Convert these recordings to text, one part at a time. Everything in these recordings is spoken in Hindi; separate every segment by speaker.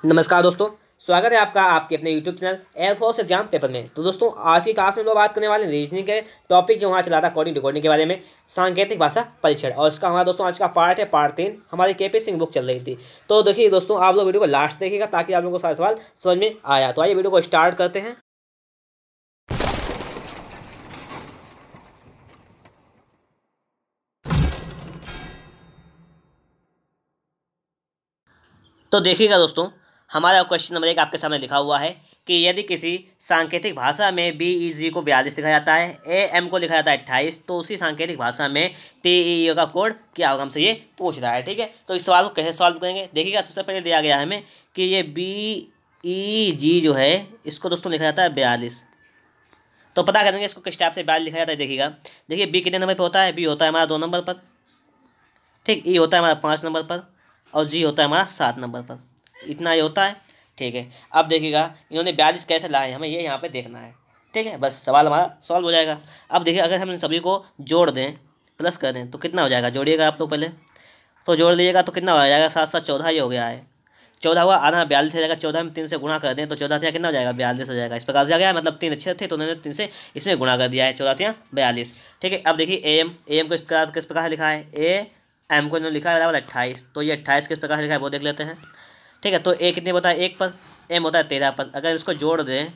Speaker 1: नमस्कार दोस्तों। स्वागत है आपका आपके अपने YouTube channel air force exam paper में। तो दोस्तों आज की क्लास में लोग बात करने वाले रीजनिंग के टॉपिक जो वहाँ चला था कोडिंग डिकोडिंग के बारे में, सांकेतिक भाषा परीक्षण। और इसका हमारा दोस्तों आज का पार्ट है पार्ट 3। हमारी केपी सिंह बुक चल रही थी। तो देखिए दोस्तों, आप लोग वीडियो को लास्ट देखिएगा ताकि आप लोगों को सारे सवाल समझ में आया। तो आइए वीडियो को स्टार्ट करते हैं। तो देखिएगा दोस्तों, हमारा क्वेश्चन नंबर 1 आपके सामने लिखा हुआ है कि यदि किसी सांकेतिक भाषा में BEG को 42 लिखा जाता है, AM को लिखा जाता है 28, तो उसी सांकेतिक भाषा में TEE का कोड क्या होगा, हमसे ये पूछ रहा है। ठीक है, तो इस सवाल को कैसे सॉल्व करेंगे देखिएगा। सबसे पहले दिया गया है हमें कि ये BEG जो है इसको दोस्तों लिखा जाता है 42। तो पता करेंगे इसको किस टाइप से 42 लिखा जाता है। देखिएगा, देखिए बी कितने नंबर पर होता है। बी होता है हमारा 2 नंबर पर, ठीक। ई होता है हमारा 5 नंबर पर और जी होता है हमारा 7 नंबर पर। इतना ये होता है, ठीक है। अब देखिएगा इन्होंने 42 कैसे लाए, हमें ये यहाँ पे देखना है, ठीक है। बस सवाल हमारा सॉल्व हो जाएगा। अब देखिए, अगर हम इन सभी को जोड़ दें, प्लस कर दें, तो कितना हो जाएगा। जोड़िएगा आप लोग पहले, तो जोड़ लीजिएगा तो कितना हो जाएगा। 7 7 14 ये हो गया है। 14 हुआ, आधा 42 हो जाएगा। 14 में 3 से गुणा कर दें तो 14 थिया कितना हो जाएगा, 42 हो जाएगा। इस प्रकार से आ गया, मतलब 3 अच्छे थे तो उन्होंने 3 से इसमें गुणा कर दिया है। 14 थिया 42, ठीक है। अब देखिए AM को किस प्रकार से लिखा है। AM को इन्होंने लिखा है बराबर 28, तो ये 28 किस प्रकार से लिखा है वो देख लेते हैं, ठीक है। तो A कितने होता है 1 पर, M होता है 13 पर। अगर इसको जोड़ दें,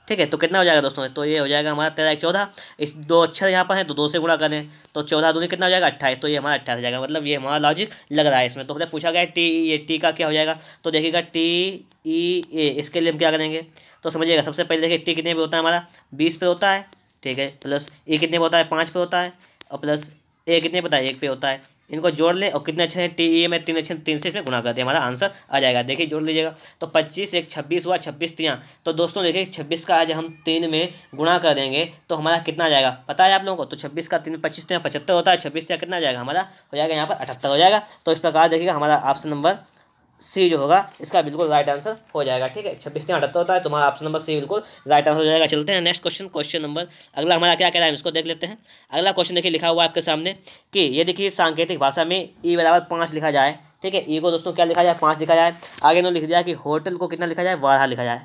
Speaker 1: ठीक है, तो कितना हो जाएगा दोस्तों। तो ये हो जाएगा हमारा 13 1 14। इस 2 अक्षर यहाँ पर है तो 2 से गुणा करें तो 14 दूनी कितना हो जाएगा 28। तो ये हमारा 28 हो जाएगा, मतलब ये हमारा लॉजिक लग रहा है इसमें। तो हमने पूछा गया टी, ये टी का क्या हो जाएगा। तो देखिएगा TEA, इसके लिए हम क्या करेंगे तो समझिएगा। सबसे पहले देखिए टी कितने पे होता है हमारा 20 पे होता है, ठीक है। प्लस E कितने पे होता है 5 पे होता है, और प्लस A कितने पे होता है 1 पे होता है। इनको जोड़ ले और कितने अच्छे हैं TEA में 3 अच्छे, 3 से इसमें गुणा करते हैं, हमारा आंसर आ जाएगा। देखिए जोड़ लीजिएगा तो 25 1 26 हुआ, 26 3। तो दोस्तों देखिए 26 का आज हम 3 में गुणा कर देंगे तो हमारा कितना आ जाएगा पता है आप लोगों को। तो 26 का 3 25 3 75 होता है। 26 3 कितना आ जाएगा हमारा, हो जाएगा यहाँ पर 78 हो जाएगा। तो इस प्रकार देखिएगा हमारा ऑप्शन नंबर सी जो होगा इसका बिल्कुल राइट आंसर हो जाएगा, ठीक है। 26 से 78 होता है, तुम्हारा ऑप्शन नंबर सी बिल्कुल राइट आंसर हो जाएगा। चलते हैं नेक्स्ट क्वेश्चन, क्वेश्चन नंबर अगला हमारा क्या कह रहा है इसको देख लेते हैं। अगला क्वेश्चन देखिए लिखा हुआ है आपके सामने कि ये देखिए सांकेतिक भाषा में E बराबर 5 लिखा जाए, ठीक है। E को दोस्तों क्या लिखा जाए 5 लिखा जाए। आगे इन्होंने लिख दिया कि होटल को कितना लिखा जाए 12 लिखा जाए।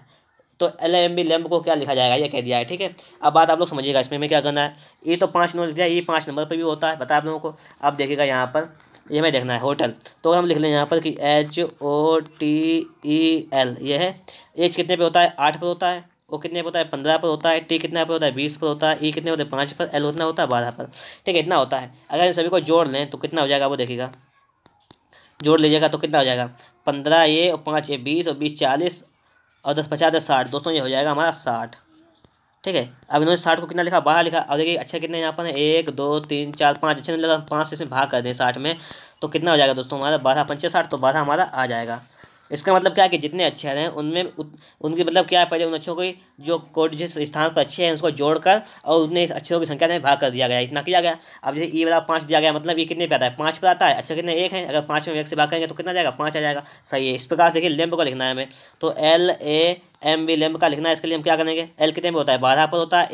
Speaker 1: तो LAMB लैम्ब को क्या लिखा जाएगा ये कह दिया है, ठीक है। अब बात आप लोग समझिएगा, इसमें हमें क्या करना है। ये तो 5 नंबर लिख दिया, ये 5 नंबर पर भी होता है, बताया आप लोगों को। अब देखिएगा यहाँ पर ये हमें देखना है होटल, तो हम लिख लें यहाँ पर कि HOTEL ये है। एच कितने पे होता है 8 पर होता है, ओ कितने पे होता है 15 पर होता है, टी कितने पर होता है 20 पर होता है, ई कितने होते हैं 5 पर, एल कितना होता है 12 पर, ठीक है। इतना होता है। अगर इन सभी को जोड़ लें तो कितना हो जाएगा वो देखिएगा। जोड़ लीजिएगा तो कितना हो जाएगा 15 ये और 5 ये 20 और 20 40 और 10 50 10 60। दोस्तों ये हो जाएगा हमारा 60, ठीक है। अब इन्होंने 60 को कितना लिखा 12 लिखा। अब देखिए अच्छा कितने यहाँ पर है 1 2 3 4 5 अच्छे नहीं लगा, 5 से इसमें भाग कर दें 60 में तो कितना हो जाएगा दोस्तों हमारा 12 पंचे 60, तो 12 हमारा आ जाएगा। इसका मतलब क्या है कि जितने अक्षर हैं उनमें उनकी मतलब क्या है, पहले उन अक्षरों को जो कोड जिस स्थान पर अच्छे हैं उसको जोड़कर और उतने अक्षरों की संख्या में भाग कर दिया गया, इतना किया गया। अब जैसे ई वाला 5 दिया गया, मतलब ये कितने पे आता है 5 पर आता है। अच्छा कितने 1 है, अगर 5 में 1 से भाग करेंगे तो कितना जाएगा 5 आ जाएगा, सही है। इस प्रकार से देखिए लैम्ब को लिखना है हमें, तो LAMB लैम्ब का लिखना है। इसके लिए हम क्या करेंगे, L कितने पे होता है 12 पर होता है,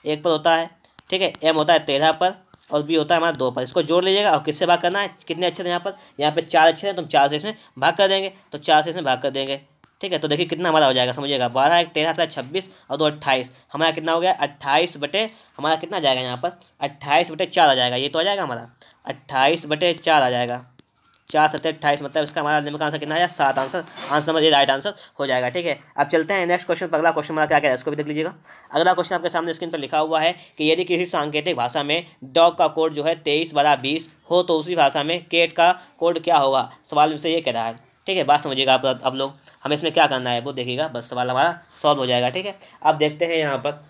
Speaker 1: 1 पर होता है, ठीक है। M होता है 13 पर और बी होता है हमारा 2 पर। इसको जोड़ लीजिएगा और किससे भाग करना है, कितने अक्षर हैं यहाँ पे 4 अक्षर हैं, तो हम 4 से इसमें भाग कर देंगे, तो 4 से इसमें भाग कर देंगे, ठीक है। तो देखिए कितना हमारा हो जाएगा समझिएगा, 12 1 13 26 और 2 28, हमारा कितना हो गया 28 बटे हमारा कितना आ जाएगा यहाँ पर 28 बटे 4 आ जाएगा। ये तो आ जाएगा हमारा 28 बटे 4 आ जाएगा, 4 7 28, मतलब इसका हमारा नंबर का आंसर कितना आया 7 आंसर। आंसर नंबर ये राइट आंसर हो जाएगा, ठीक है। अब चलते हैं नेक्स्ट क्वेश्चन पर। अगला क्वेश्चन हमारा क्या कह रहा है इसको भी देख लीजिएगा। अगला क्वेश्चन आपके सामने स्क्रीन पर लिखा हुआ है कि यदि किसी सांकेतिक भाषा में डॉग का कोड जो है 23/20 हो तो उसी भाषा में कैट का कोड क्या होगा। सवाल से ये कह रहा है, ठीक है। बात समझिएगा आप लोग, हमें इसमें क्या करना है वो देखिएगा, बस सवाल हमारा सॉल्व हो जाएगा, ठीक है। अब देखते हैं यहाँ पर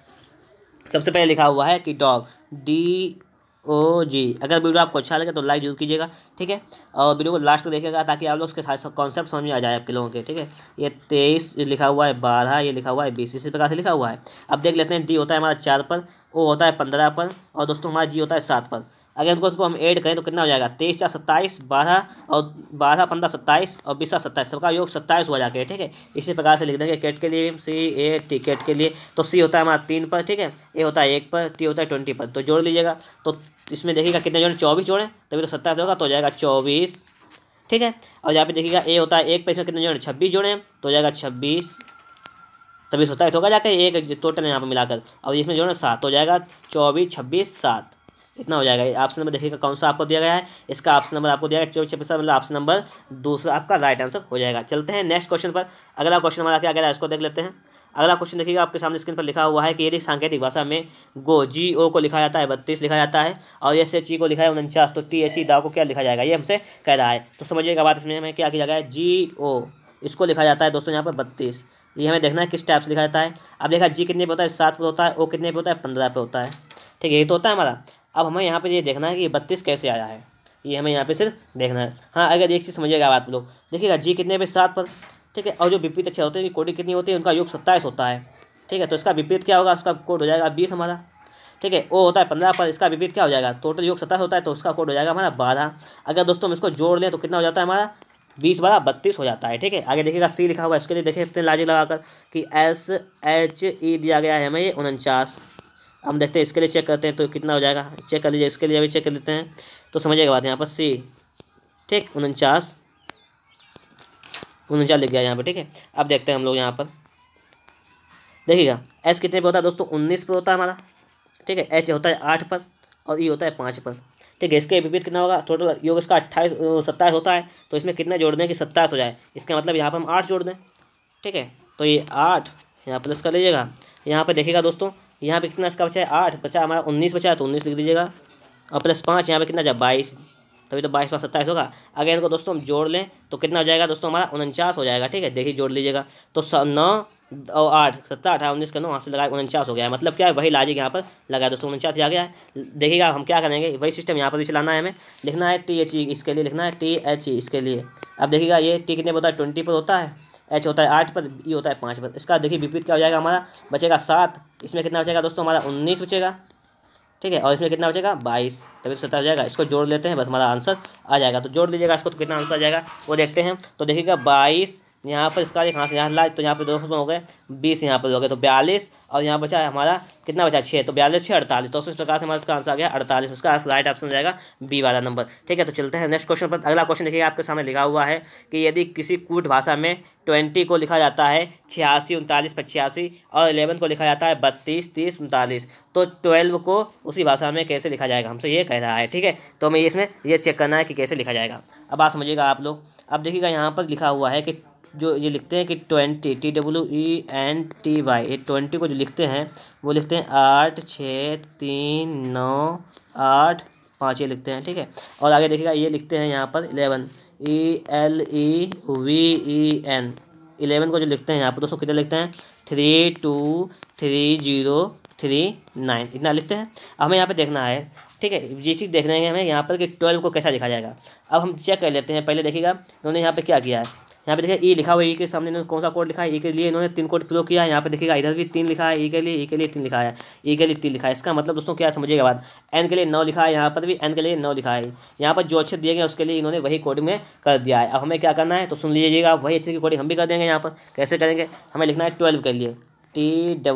Speaker 1: सबसे पहले लिखा हुआ है कि डॉग DOG। अगर वीडियो आपको अच्छा लगे तो लाइक जरूर कीजिएगा, ठीक है। और वीडियो को लास्ट तक देखिएगा ताकि आप लोग उसके सारे कॉन्सेप्ट समझ में आ जाए आपके लोगों के, ठीक है। ये 23 लिखा हुआ है, 12 ये लिखा हुआ है, 20 इसी प्रकार से लिखा हुआ है। अब देख लेते हैं, D होता है हमारा 4 पर, O होता है 15 पर और दोस्तों हमारा G होता है 7 पर। अगर इनको उसको हम ऐड करें तो कितना हो जाएगा 23 4 27, 12 और 12 15 27 और 20 27, सबका योग 27 हो जाके, ठीक है। इसी प्रकार से लिख देंगे कैट के लिए CAT कैट के लिए। तो C होता है हमारा 3 पर, ठीक है। A होता है 1 पर, T होता है 20 पर। तो जोड़ लीजिएगा तो इसमें देखिएगा कितने जोड़े 24 जोड़े तभी तो 27 होगा, तो हो जाएगा 24 ठीक है। और यहाँ पे देखिएगा ए होता है 1 पे, इसमें कितने जोड़े 26 जोड़े हैं तो हो जाएगा 26 26 होता है तो होगा जाकर एक टोटल यहाँ पर मिलाकर, और इसमें जो है 7 हो जाएगा 24 26 7 इतना हो जाएगा। ऑप्शन नंबर देखिएगा कौन सा आपको दिया गया है, इसका ऑप्शन नंबर आपको दिया गया 24 26 मतलब ऑप्शन नंबर दूसरा आपका राइट आंसर हो जाएगा। चलते हैं नेक्स्ट क्वेश्चन पर। अगला क्वेश्चन हमारा क्या कह रहा है इसको देख लेते हैं। अगला क्वेश्चन देखिएगा आपके सामने स्क्रीन पर लिखा हुआ है कि यदि सांकेतिक भाषा में GO को लिखा जाता है 32 लिखा जाता है और SHE को लिखा है 49 तो THE दा को क्या लिखा जाएगा, ये हमसे कह रहा है। तो समझिएगा बात, इसमें हमें क्या किया जाएगा, GO इसको लिखा जाता है दोस्तों यहाँ पर 32, ये हमें देखना है किस टाइप से लिखा जाता है। अब देखा जी कितने पे होता है 7 पे होता है, O कितने पे होता है 15 पे होता है, ठीक है, ये तो होता है हमारा। अब हमें यहाँ पे ये देखना है कि 32 कैसे आया है, ये हमें यहाँ पे सिर्फ देखना है। हाँ अगर एक चीज़ समझिएगा आप लोग, देखिएगा जी कितने पे 7 पर, ठीक है, और जो विपरीत अक्षर होते हैं कोटि कितनी होती है, उनका योग 27 होता है, ठीक है, तो इसका विपरीत क्या होगा, उसका कोड हो जाएगा 20 हमारा, ठीक है। O होता है 15 पर, इसका विपरीत क्या हो जाएगा, टोटल योग 27 होता है तो उसका कोड हो जाएगा हमारा 12। अगर दोस्तों हम इसको जोड़ लें तो कितना हो जाता है हमारा 20 12 32 हो जाता है, ठीक है। आगे देखिएगा C लिखा हुआ है, इसके लिए देखिए इतने लॉजिक लगाकर कि SHE दिया गया है हमें ये 49। हम देखते हैं इसके लिए चेक करते हैं तो कितना हो जाएगा, चेक कर लीजिए, इसके लिए अभी चेक कर लेते हैं तो समझिएगा बात यहाँ पर C, ठीक 49 लिख गया यहाँ पर, ठीक है। अब देखते हैं हम लोग यहाँ पर देखिएगा S कितने पे होता है दोस्तों 19 पे होता है हमारा, ठीक है, H होता है 8 पर और E होता है 5 पर, ठीक है। इसके विपरीत कितना होगा, टोटल योग इसका 27 होता है तो इसमें कितना जोड़ दें कि 27 हो जाए, इसका मतलब यहाँ पर हम 8 जोड़ दें, ठीक है। तो ये 8 यहाँ प्लस कर लीजिएगा, यहाँ पर देखिएगा दोस्तों यहाँ पे कितना इसका बचा है 8 बचा हमारा 19 बचा है तो 19 लिख दीजिएगा और प्लस 5 यहाँ पे कितना जाए 22, तभी तो 22 + 27 होगा। अगर इनको दोस्तों हम जोड़ लें तो कितना हो जाएगा दोस्तों हमारा 49 हो जाएगा, ठीक है। देखिए जोड़ लीजिएगा तो 9 और 8 17 18 19 का 9 हाथ से लगाए 49 हो गया है, मतलब क्या है वही लॉजिक यहाँ पर लगा दोस्तों 49 आ गया है। देखिएगा हम क्या करेंगे, वही सिस्टम यहाँ पर भी चलाना है, हमें लिखना है THE इसके लिए, लिखना है THE इसके लिए। अब देखिएगा ये T कितने पर होता है 20 पर होता है, H होता है 8 पर, E होता है 5 पर, इसका देखिए विपरीत क्या हो जाएगा हमारा बचेगा 7, इसमें कितना बचेगा दोस्तों हमारा 19 बचेगा, ठीक है, और इसमें कितना बचेगा 22, तभी 27 हो जाएगा। इसको जोड़ लेते हैं बस हमारा आंसर आ जाएगा। तो जोड़ लीजिएगा इसको तो कितना आंसर आ जाएगा वो देखते हैं। तो देखिएगा 22 यहाँ पर इसका एक हाथ से यहाँ ला तो यहाँ पे 2 हो गए 20 यहाँ पर हो गए तो 42 और यहाँ बचा है हमारा कितना बचा 6 तो 42 6 48, तो इस प्रकार से हमारा इसका आंसर आ गया 48, इसका राइट ऑप्शन हो जाएगा बी वाला नंबर, ठीक है। तो चलते हैं नेक्स्ट क्वेश्चन पर। अगला क्वेश्चन देखिए आपके सामने लिखा हुआ है कि यदि किसी कूट भाषा में 20 को लिखा जाता है 86 39 85 और 11 को लिखा जाता है 32 30 39 तो 12 को उसी भाषा में कैसे लिखा जाएगा, हमसे ये कह रहा है, ठीक है। तो हमें इसमें ये चेक करना है कि कैसे लिखा जाएगा। अब आप समझिएगा आप लोग, अब देखिएगा यहाँ पर लिखा हुआ है कि जो ये लिखते हैं कि 20 TWENTY ये 20 को जो लिखते हैं वो लिखते हैं 8 6 3 9 8 5 ये लिखते हैं, ठीक है। और आगे देखिएगा ये लिखते हैं यहाँ पर 11 ELEVEN 11 को जो लिखते हैं यहाँ पर दोस्तों कितना लिखते हैं 3 2 3 0 3 9 इतना लिखते हैं। अब हमें यहाँ पे देखना है, ठीक है, ये चीज़ देखना है हमें यहाँ पर कि 12 को कैसा लिखा जाएगा। अब हम चेक कर लेते हैं, पहले देखिएगा इन्होंने यहाँ पे क्या किया है, यहाँ पे देखिए ई लिखा हुआ है, ई के सामने इन्होंने कौन सा कोड लिखा है, ई के लिए इन्होंने 3 कोड प्रयोग किया है। यहाँ पे देखिएगा इधर भी 3 लिखा है ई के लिए 3 लिखा है, ई के लिए 3 लिखा है। इसका मतलब दोस्तों क्या समझिएगा बात, एन के लिए 9 लिखा है, यहाँ पर भी एन के लिए 9 लिखा है। यहाँ पर जो अक्षर दिए गए उसके लिए इन्होंने वही कोड में कर दिया है। अब हमें क्या करना है तो सुन लीजिएगा, वही अक्षर की कोडिंग हम भी कर देंगे। यहाँ पर कैसे करेंगे, हमें लिखना है 12 के लिए TWELVE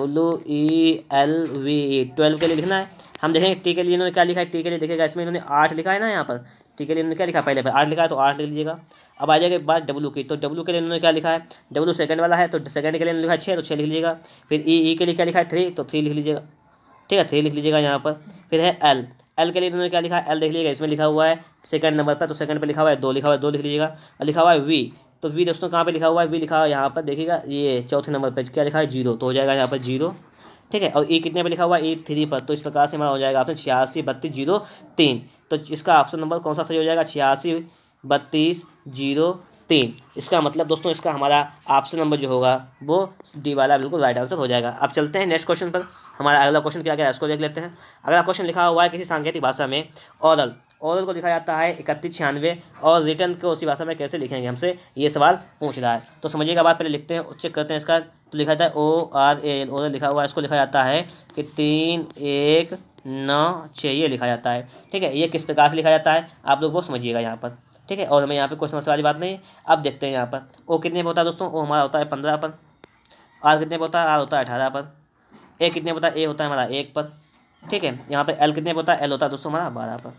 Speaker 1: 12 के लिए लिखना है। हम देखेंगे टी के लिए इन्होंने क्या लिखा है, टी के लिए देखिएगा इसमें इन्होंने 8 लिखा है ना, यहाँ पर टी के लिए इन्होंने क्या लिखा है, पहले 8 लिखा है तो 8 लिख लीजिएगा। अब आ जाएगा बात डब्लू की, तो डब्लू के लिए इन्होंने क्या लिखा है, डब्लू सेकंड वाला है तो सेकंड के लिए इन्होंने लिखा है 6 तो 6 लिख लीजिएगा। फिर ई के लिए क्या लिखा है 3 तो 3 लिख लीजिएगा, ठीक है 3 लिख लीजिएगा यहाँ पर। फिर है एल के लिए इन्होंने क्या लिखा है, एल देख लीजिएगा इसमें लिखा हुआ है सेकंड नंबर पर, तो सेकंड पर लिखा हुआ है 2 लिखा हुआ है 2 लिख लीजिएगा। और लिखा हुआ है वी, तो वी दोस्तों कहाँ पे लिखा हुआ है, वी लिखा हुआ है यहाँ पर देखिएगा ये चौथे नंबर पर क्या लिखा है 0 तो हो जाएगा यहाँ पर 0, ठीक है। और ई कितने पे लिखा हुआ है ई 3 पर, तो इस प्रकार से हमारा हो जाएगा ऑप्शन 86 32 0 3। तो इसका ऑप्शन नंबर कौन सा सही हो जाएगा 86 32 0 3। इसका मतलब दोस्तों इसका हमारा ऑप्शन नंबर जो होगा वो डी वाला बिल्कुल राइट आंसर हो जाएगा। अब चलते हैं नेक्स्ट क्वेश्चन पर। हमारा अगला क्वेश्चन क्या है इसको देख लेते हैं। अगला क्वेश्चन लिखा हुआ है किसी सांकेतिक भाषा में ऑरल को लिखा जाता है 3196 और रिटर्न को उसी भाषा में कैसे लिखेंगे, हमसे ये सवाल पूछ रहा है। तो समझिएगा बात, पहले लिखते हैं चेक करते हैं इसका। तो लिखा जाता है ORAL ओरल लिखा हुआ है, इसको लिखा जाता है कि 3196 ये लिखा जाता है, ठीक है। ये किस प्रकार से लिखा जाता है आप लोग वो समझिएगा यहाँ पर, ठीक है। और हमें यहाँ पे कोई समस्या वाली बात नहीं है। अब देखते हैं यहाँ पर ओ कितने पे होता है दोस्तों, ओ हमारा होता है 15 पर। आर कितने पे होता है, आर होता है 18 पर। ए कितने पे होता है, ए होता है हमारा 1 पर, ठीक है। यहाँ पर एल कितने पे होता है, एल होता है दोस्तों हमारा 12 पर।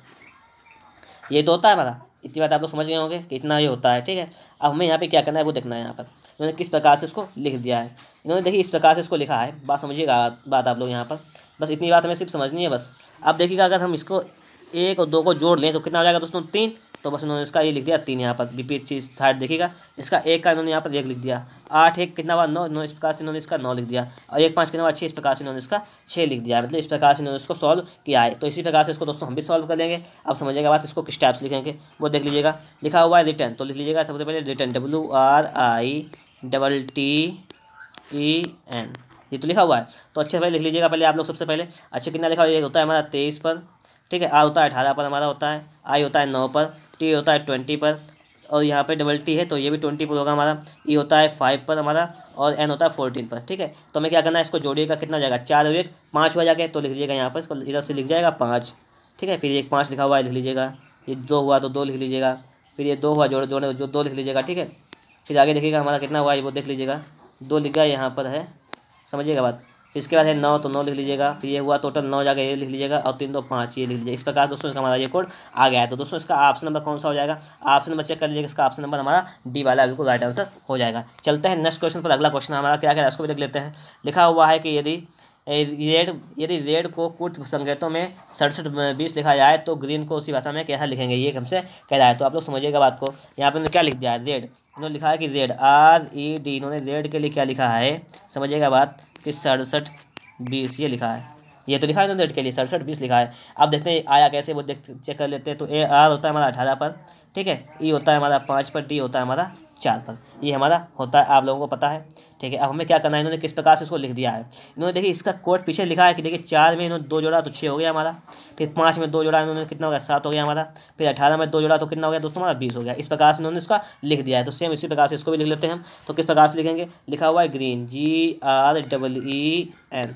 Speaker 1: ये तो होता है हमारा, इतनी बात आप लोग समझ गए होंगे कि इतना ये होता है। ठीक है, अब हमें यहाँ पे क्या करना है वो देखना है। यहाँ पर इन्होंने किस प्रकार से इसको लिख दिया है, इन्होंने देखिए इस प्रकार से इसको लिखा है। बात समझिएगा, बात आप लोग यहाँ पर बस इतनी बात हमें सिर्फ समझनी है बस। अब देखिएगा अगर हम इसको 1 और 2 को जोड़ लें तो कितना हो जाएगा दोस्तों 3। तो बस इन्होंने इसका ये लिख दिया 3 यहाँ पर विपरीत चीज़ साइड देखिएगा। इसका 1 का इन्होंने यहाँ पर 1 लिख दिया। 8 1 कितना हुआ 9, 9 इस प्रकार से इन्होंने इसका 9 लिख दिया। और 1 5 कितना हुआ 6, इस प्रकार से इन्होंने इसका 6 लिख दिया। मतलब इस प्रकार से इन्होंने इसको सॉल्व किया है। तो इसी प्रकार से इसको दोस्तों हम भी सॉल्व कर लेंगे। अब समझिएगा बात, इसको किस टाइप से लिखेंगे वो देख लीजिएगा। लिखा हुआ है रिटर्न, तो लिख लीजिएगा सबसे पहले रिटर्न WRITTEN, ये तो लिखा हुआ है। तो अच्छे से पहले लिख लीजिएगा पहले आप लोग सबसे पहले। अच्छा कितना लिखा हुआ है, ये होता है हमारा 23 पर। ठीक है, आर होता है 18 पर हमारा होता है, आई होता है 9 पर, टी होता है 20 पर, और यहाँ पे डबल टी है तो ये भी 20 पर होगा हमारा। ई होता है 5 पर हमारा, और एन होता है 14 पर। ठीक है, तो हमें क्या करना है, इसको जोड़िएगा कितना हो जाएगा 4 और 1 5 हो जाएगा। तो लिख लीजिएगा यहाँ पर, इसको इधर से लिख जाएगा 5। ठीक है, फिर एक 5 लिखा हुआ है लिख लीजिएगा। ये 2 हुआ तो 2 लिख लीजिएगा। फिर ये 2 हुआ जोड़ जोड़े जो 2 लिख लीजिएगा। ठीक है, फिर आगे देखिएगा हमारा कितना हुआ है वो देख लीजिएगा। 2 लिख गया यहाँ पर है, समझिएगा बात। फिर इसके बाद है 9, तो 9 लिख लीजिएगा। फिर ये हुआ टोटल 9 जाकर ये लिख लीजिएगा, और 3 2 5 ये लिख लीजिएगा। इस प्रकार दोस्तों इसका हमारा ये कोड आ गया है। तो दोस्तों इसका ऑप्शन नंबर कौन सा हो जाएगा, ऑप्शन नंबर चेक कर लीजिएगा। इसका ऑप्शन नंबर हमारा डी वाला बिल्कुल राइट आंसर हो जाएगा। चलते हैं नेक्स्ट क्वेश्चन पर। अगला क्वेश्चन हमारा क्या क्या है उसको भी देख लेते हैं। लिखा हुआ है कि यदि रेड को कुछ संकेतों में 67 20 लिखा जाए तो ग्रीन को उसी भाषा में कैसा लिखेंगे, ये हमसे कह रहा है। तो आप लोग समझिएगा बात को। यहाँ पर क्या लिख दिया है, रेड इन्होंने लिखा है कि रेड RED, इन्होंने रेड के लिए क्या लिखा है समझिएगा बात कि 67 20 ये लिखा है। ये तो लिखा है ना रेड के लिए 67 20 लिखा है। अब देखते हैं आया कैसे वो चेक कर लेते हैं। तो AR होता है हमारा 18 पर। ठीक है, ई होता है हमारा 5 पर, डी होता है हमारा 4 पर। ये हमारा होता है, आप लोगों को पता है। ठीक है, अब हमें क्या करना है, इन्होंने किस प्रकार से इसको लिख दिया है। इन्होंने देखिए इसका कोड पीछे लिखा है कि देखिए 4 में इन्होंने 2 जोड़ा तो 6 हो गया हमारा। फिर 5 में 2 जोड़ा इन्होंने कितना हो गया 7 हो गया हमारा। फिर 18 में 2 जोड़ा तो कितना हो गया दोस्तों हमारा 20 हो गया। इस प्रकार से इन्होंने इसका लिख दिया है। तो सेम इसी प्रकार से इसको भी लिख लेते हैं हम। तो किस प्रकार से लिखेंगे, लिखा हुआ है ग्रीन GREEN।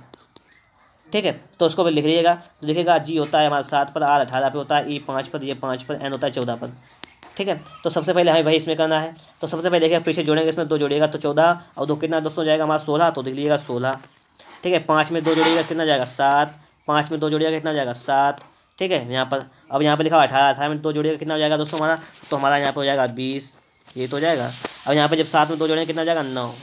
Speaker 1: ठीक है, तो उसको भी लिख लीजिएगा। तो देखिएगा जी होता है हमारा 7 पर, R 18 पर होता है, ई 5 पर, ये 5 पर, एन होता है 14 पर। ठीक है, तो सबसे पहले हमें भाई इसमें करना है। तो सबसे पहले देखिए पीछे जोड़ेंगे, इसमें 2 जोड़िएगा तो 14 और 2 कितना दोस्तों जाएगा हमारा 16। तो देख लीजिएगा 16। ठीक है, 5 में 2 जोड़िएगा कितना जाएगा 7, 5 में 2 जोड़िएगा कितना जाएगा 7। ठीक है, यहाँ पर अब यहाँ पर लिखा हुआ 18, 18 में 2 जोड़िएगा कितना हो जाएगा दोस्तों हमारा, तो हमारा यहाँ पर हो जाएगा 20, ये तो हो जाएगा। अब यहाँ पर जब 7 में 2 जोड़ेंगे कितना हो जाएगा 9।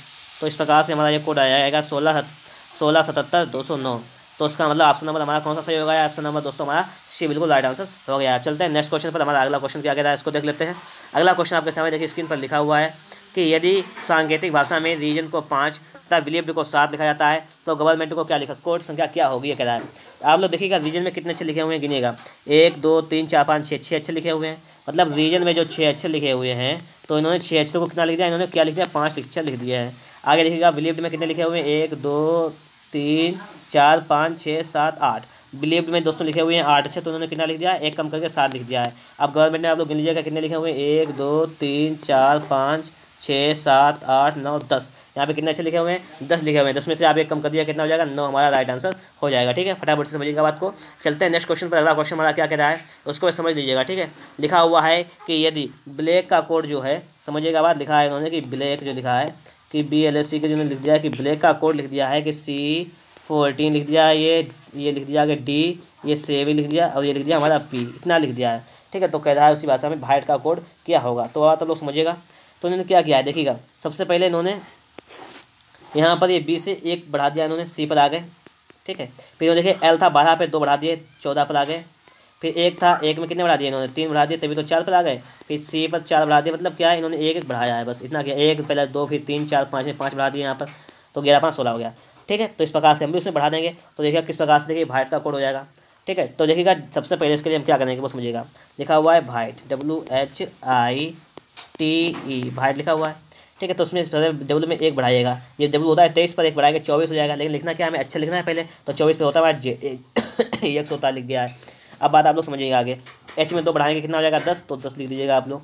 Speaker 1: तो इस प्रकार से हमारा ये कोड आ जाएगा 16 77 209। तो उसका मतलब ऑप्शन नंबर हमारा कौन सा सही होगा, ऑप्शन नंबर दोस्तों हमारा सी बिल्कुल राइट आंसर हो गया। चलते हैं नेक्स्ट क्वेश्चन पर। हमारा अगला क्वेश्चन क्या कहता है इसको देख लेते हैं। अगला क्वेश्चन आपके सामने देखिए स्क्रीन पर लिखा हुआ है कि यदि सांकेतिक भाषा में रीजन को 5 तथा बिलीव्ड को 7 लिखा जाता है तो गवर्नमेंट को क्या लिखा, कोड संख्या क्या होगी ये कह रहा है। आप लोग देखिएगा रीजन में कितने अक्षर लिखे हुए हैं गिनिएगा, 1 2 3 4 5 6 6 अक्षर लिखे हुए हैं। मतलब रीजन में जो 6 अक्षर लिखे हुए हैं तो इन्होंने 6 अक्षरों को कितना लिख दिया, इन्होंने क्या लिख दिया 5 अक्षर लिख दिया है। आगे देखिएगा बिलीव्ड में कितने लिखे हुए हैं, 1 2 3 4 5 6 7 8। बिलीव्ड में दोस्तों लिखे हुए हैं 8 अक्षर, तो उन्होंने कितना लिख दिया है, 1 कम करके 7 लिख दिया है। अब गवर्नमेंट ने आप लोग गिन लीजिएगा कितने लिखे हुए हैं, 1 2 3 4 5 6 7 8 9 10। यहाँ पे कितने अच्छे लिखे हुए हैं 10 लिखे हुए हैं। 10 में से आप 1 कम कर दिया कितना हो जाएगा 9, हमारा राइट आंसर हो जाएगा। ठीक है, फटाफट से समझिएगा बात को। चलते हैं नेक्स्ट क्वेश्चन पर। अगला क्वेश्चन हमारा क्या कह रहा है उसको भी समझ लीजिएगा। ठीक है, लिखा हुआ है कि यदि ब्लैक का कोड जो है, समझिएगा बात, लिखा है इन्होंने कि ब्लैक जो लिखा है कि BLSC के जिन्होंने लिख दिया है कि ब्लैक का कोड लिख दिया है कि C14 लिख दिया है, ये लिख दिया है D, ये 7 लिख दिया, और ये लिख दिया हमारा P, इतना लिख दिया है। ठीक है, तो कह रहा है उसी भाषा में वाइट का कोड क्या होगा। तो आप लोग समझिएगा। तो इन्होंने क्या किया है देखिएगा, सबसे पहले इन्होंने यहाँ पर ये B से 1 बढ़ा दिया, इन्होंने C पर आ गए। ठीक है, फिर देखिए L था 12 पे 2 बढ़ा दिए 14 पर आ गए। फिर 1 था, 1 में कितने बढ़ा दिए इन्होंने 3 बढ़ा दिए, तभी तो 4 पर आ गए। फिर C पर 4 बढ़ा दिए, मतलब क्या है इन्होंने 1 1 बढ़ाया है, बस इतना किया। 1 पहले 2 फिर 3 4 5 में 5 बढ़ा दिए यहाँ पर, तो 11 5 16 हो गया। ठीक है, तो इस प्रकार से हम भी उसमें बढ़ा देंगे। तो देखिएगा किस प्रकार से देखिए वाइट का कोड हो जाएगा। ठीक है, तो देखिएगा सबसे पहले इसके लिए हम क्या करेंगे वो समझिएगा। लिखा हुआ है वाइट WHITE, वाइट लिखा हुआ है। ठीक है, तो उसमें डब्ल्यू में 1 बढ़ाइएगा। ये डब्ल्यू होता है 23 पर 1 बढ़ाएगा 24 हो जाएगा। लेकिन लिखना क्या हमें अच्छा लिखना है पहले, तो 24 पे होता है J X होता लिख गया है। अब बात आप लोग समझिएगा आगे। H में 2 बढ़ाएंगे कितना हो जाएगा 10, तो 10 लिख दीजिएगा आप लोग।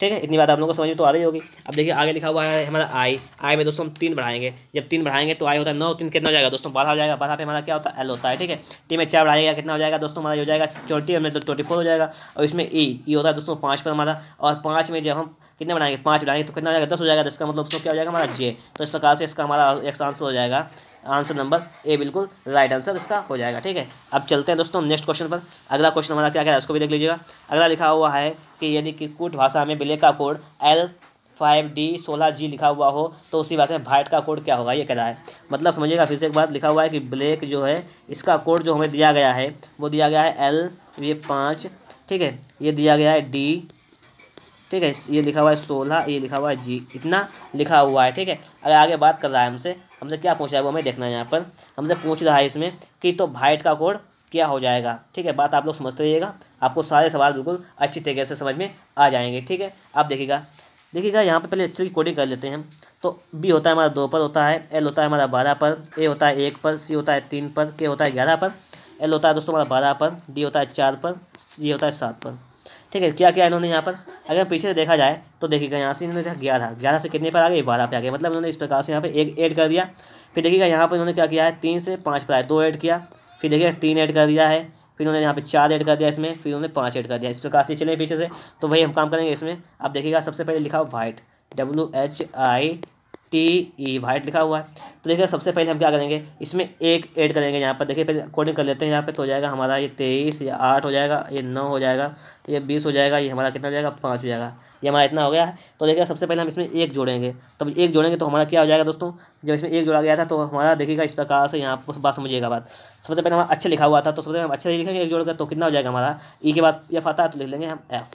Speaker 1: ठीक है, इतनी बात आप लोगों को समझ में तो आ रही होगी। अब देखिए आगे लिखा हुआ है हमारा आई में दोस्तों हम 3 बढ़ाएंगे। जब 3 बढ़ाएंगे तो आई होता है 9, 3 कितना हो जाएगा दोस्तों 12 हो जाएगा। 12 पे हमारा क्या होता है L होता है। ठीक है, टी में 4 बढ़ाएगा कितना हो जाएगा दोस्तों हमारा हो जाएगा 40, में तो 24 हो जाएगा। और इसमें ई होता है दोस्तों 5 पर हमारा, और 5 में जब हम कितने बढ़ाएंगे 5 बढ़ाएंगे तो कितना हो जाएगा 10 हो जाएगा। 10 का मतलब दोस्तों क्या हो जाएगा हमारा J। तो इस प्रकार से इसका हमारा एक आंसर हो जाएगा आंसर नंबर ए बिल्कुल राइट आंसर इसका हो जाएगा। ठीक है, अब चलते हैं दोस्तों नेक्स्ट क्वेश्चन पर। अगला क्वेश्चन हमारा क्या क्या है उसको भी देख लीजिएगा। अगला लिखा हुआ है कि यदि कूट भाषा में ब्लैक का कोड L5D16G लिखा हुआ हो तो उसी भाषा में वाइट का कोड क्या होगा, ये कह रहा है। मतलब समझिएगा फिर से एक बार, लिखा हुआ है कि ब्लैक जो है इसका कोड जो हमें दिया गया है वो दिया गया है L, ये 5, ठीक है, ये दिया गया है D, ठीक है, ये लिखा हुआ है 16, ये लिखा हुआ है G, इतना लिखा हुआ है। ठीक है, अगर आगे बात कर रहा है हमसे क्या पूछ रहा है वो हमें देखना है। यहाँ पर हमसे पूछ रहा है इसमें कि तो वाइट का कोड क्या हो जाएगा। ठीक है, बात आप लोग समझते रहिएगा, आपको सारे सवाल बिल्कुल अच्छी तरीके से समझ में आ जाएंगे। ठीक है, आप देखिएगा यहाँ पर पहले अच्छे की कोडिंग कर लेते हैं हम। तो बी होता है हमारा 2 पर होता है, एल होता है हमारा 12 पर, ए होता है 1 पर, सी होता है 3 पर, के होता है 11 पर, एल होता है दोस्तों हमारा 12 पर, डी होता है 4 पर, ये होता है 7 पर। ठीक है, क्या क्या इन्होंने यहाँ पर अगर पीछे से देखा जाए तो देखिएगा यहाँ से इन्होंने देखा 11 से कितने पर आ गए, 12 पे आ गए। मतलब इन्होंने इस प्रकार से यहाँ पे एक ऐड कर दिया। फिर देखिएगा यहाँ पर इन्होंने क्या किया है, 3 से 5 पर आए, 2 ऐड किया, फिर देखिएगा 3 ऐड कर दिया है, फिर उन्होंने यहाँ पे 4 ऐड कर दिया इसमें, फिर उन्होंने 5 ऐड कर दिया। इस प्रकार से चले पीछे से, तो वही हम काम करेंगे इसमें। आप देखिएगा सबसे पहले लिखा हुआ वाइट, WHITE वाइट लिखा हुआ है। तो देखिए सबसे पहले हम क्या करेंगे, इसमें एक ऐड करेंगे। यहाँ पर देखिए पहले कोडिंग कर लेते हैं। यहाँ पे तो हो जाएगा हमारा ये 23, ये 8 हो जाएगा, ये 9 हो जाएगा, ये 20 हो जाएगा, ये हमारा कितना हो जाएगा, 5 हो जाएगा, ये हमारा इतना हो गया है। तो देखिए सबसे पहले हम इसमें एक जोड़ेंगे। तो एक जोड़ेंगे तो हमारा क्या हो जाएगा दोस्तों, जब इसमें एक जोड़ा गया था तो हमारा देखिएगा इस प्रकार से, यहाँ पर बात समझिएगा बात। सबसे पहले हमारा अच्छा लिखा हुआ था, तो सबसे पहले हम अच्छा लिखेंगे एक जोड़कर, तो कितना हो जाएगा हमारा, ई के बाद एफ आता है तो लिख लेंगे हम एफ।